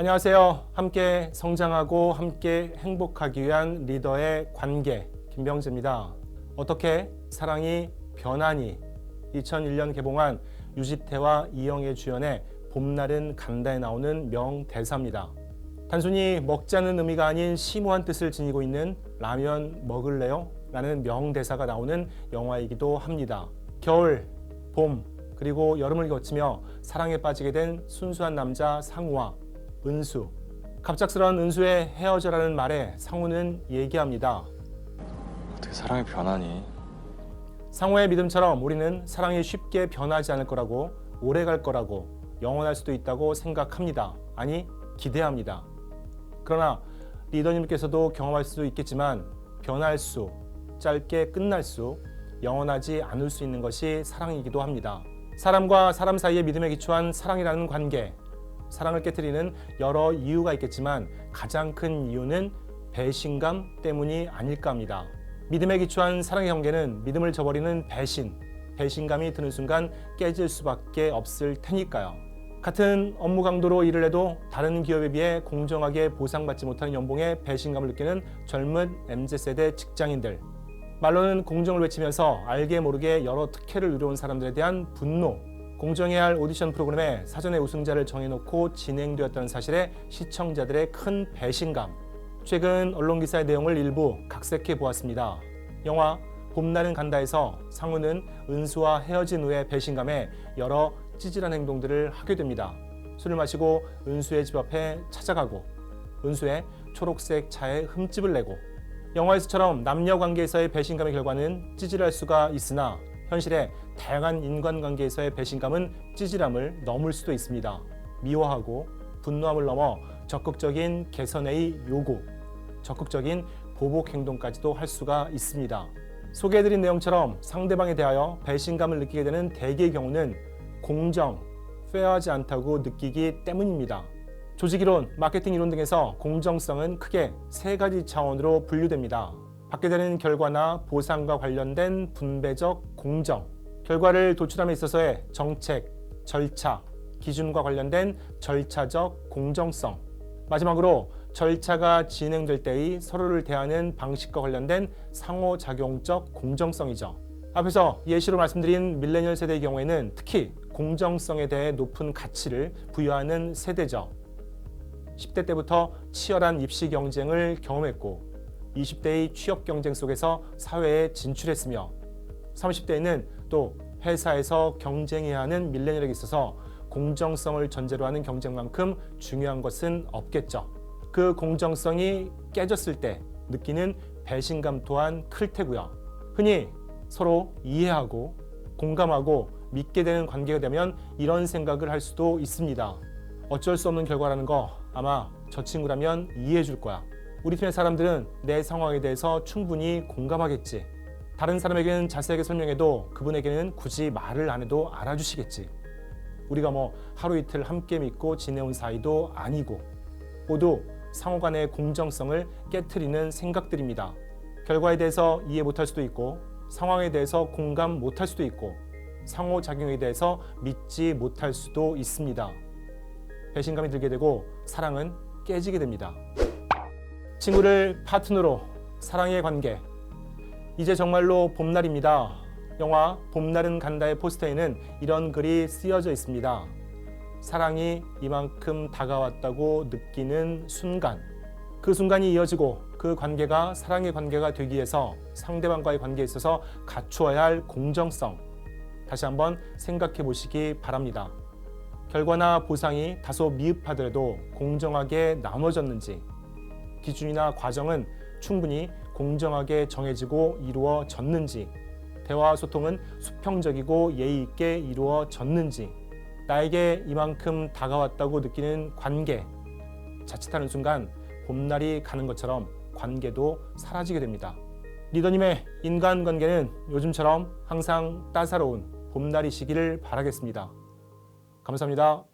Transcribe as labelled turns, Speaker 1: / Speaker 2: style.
Speaker 1: 안녕하세요. 함께 성장하고 함께 행복하기 위한 리더의 관계 김병재입니다. 어떻게 사랑이 변하니? 2001년 개봉한 유지태와 이영애 주연의 봄날은 간다에 나오는 명대사입니다. 단순히 먹자는 의미가 아닌 심오한 뜻을 지니고 있는 라면 먹을래요? 라는 명대사가 나오는 영화이기도 합니다. 겨울, 봄, 그리고 여름을 거치며 사랑에 빠지게 된 순수한 남자 상우와 은수. 갑작스런 은수의 헤어져라는 말에 상우는 얘기합니다.
Speaker 2: 어떻게 사랑이 변하니?
Speaker 1: 상우의 믿음처럼 우리는 사랑이 쉽게 변하지 않을 거라고, 오래 갈 거라고, 영원할 수도 있다고 생각합니다. 아니, 기대합니다. 그러나 리더님께서도 경험할 수도 있겠지만 변할 수, 짧게 끝날 수, 영원하지 않을 수 있는 것이 사랑이기도 합니다. 사람과 사람 사이의 믿음에 기초한 사랑이라는 관계, 사랑을 깨트리는 여러 이유가 있겠지만 가장 큰 이유는 배신감 때문이 아닐까 합니다. 믿음에 기초한 사랑의 관계는 믿음을 저버리는 배신감이 드는 순간 깨질 수밖에 없을 테니까요. 같은 업무 강도로 일을 해도 다른 기업에 비해 공정하게 보상받지 못하는 연봉에 배신감을 느끼는 젊은 MZ세대 직장인들. 말로는 공정을 외치면서 알게 모르게 여러 특혜를 누려온 사람들에 대한 분노, 공정해야 할 오디션 프로그램에 사전에 우승자를 정해놓고 진행되었다는 사실에 시청자들의 큰 배신감. 최근 언론기사의 내용을 일부 각색해 보았습니다. 영화 봄날은 간다에서 상우는 은수와 헤어진 후의 배신감에 여러 찌질한 행동들을 하게 됩니다. 술을 마시고 은수의 집 앞에 찾아가고 은수의 초록색 차에 흠집을 내고 영화에서처럼 남녀 관계에서의 배신감의 결과는 찌질할 수가 있으나 현실의 다양한 인간관계에서의 배신감은 찌질함을 넘을 수도 있습니다. 미워하고 분노함을 넘어 적극적인 개선의 요구, 적극적인 보복 행동까지도 할 수가 있습니다. 소개해드린 내용처럼 상대방에 대하여 배신감을 느끼게 되는 대개의 경우는 공정, 페어하지 않다고 느끼기 때문입니다. 조직이론, 마케팅 이론 등에서 공정성은 크게 세 가지 차원으로 분류됩니다. 받게 되는 결과나 보상과 관련된 분배적 공정, 결과를 도출함에 있어서의 정책, 절차, 기준과 관련된 절차적 공정성, 마지막으로 절차가 진행될 때의 서로를 대하는 방식과 관련된 상호작용적 공정성이죠. 앞에서 예시로 말씀드린 밀레니얼 세대의 경우에는 특히 공정성에 대해 높은 가치를 부여하는 세대죠. 10대 때부터 치열한 입시 경쟁을 경험했고 20대의 취업 경쟁 속에서 사회에 진출했으며 30대에는 또 회사에서 경쟁해야 하는 밀레니얼에게 있어서 공정성을 전제로 하는 경쟁만큼 중요한 것은 없겠죠. 그 공정성이 깨졌을 때 느끼는 배신감 또한 클 테고요. 흔히 서로 이해하고 공감하고 믿게 되는 관계가 되면 이런 생각을 할 수도 있습니다. 어쩔 수 없는 결과라는 거 아마 저 친구라면 이해해 줄 거야. 우리 팀의 사람들은 내 상황에 대해서 충분히 공감하겠지. 다른 사람에게는 자세하게 설명해도 그분에게는 굳이 말을 안 해도 알아주시겠지. 우리가 하루 이틀 함께 믿고 지내온 사이도 아니고 모두 상호 간의 공정성을 깨트리는 생각들입니다. 결과에 대해서 이해 못할 수도 있고 상황에 대해서 공감 못할 수도 있고 상호작용에 대해서 믿지 못할 수도 있습니다. 배신감이 들게 되고 사랑은 깨지게 됩니다. 친구를 파트너로 사랑의 관계. 이제 정말로 봄날입니다. 영화 봄날은 간다의 포스터에는 이런 글이 쓰여져 있습니다. 사랑이 이만큼 다가왔다고 느끼는 순간. 그 순간이 이어지고 그 관계가 사랑의 관계가 되기 위해서 상대방과의 관계에 있어서 갖추어야 할 공정성. 다시 한번 생각해 보시기 바랍니다. 결과나 보상이 다소 미흡하더라도 공정하게 나눠졌는지, 기준이나 과정은 충분히 공정하게 정해지고 이루어졌는지, 대화 소통은 수평적이고 예의 있게 이루어졌는지, 나에게 이만큼 다가왔다고 느끼는 관계, 자칫하는 순간 봄날이 가는 것처럼 관계도 사라지게 됩니다. 리더님의 인간관계는 요즘처럼 항상 따사로운 봄날이시기를 바라겠습니다. 감사합니다.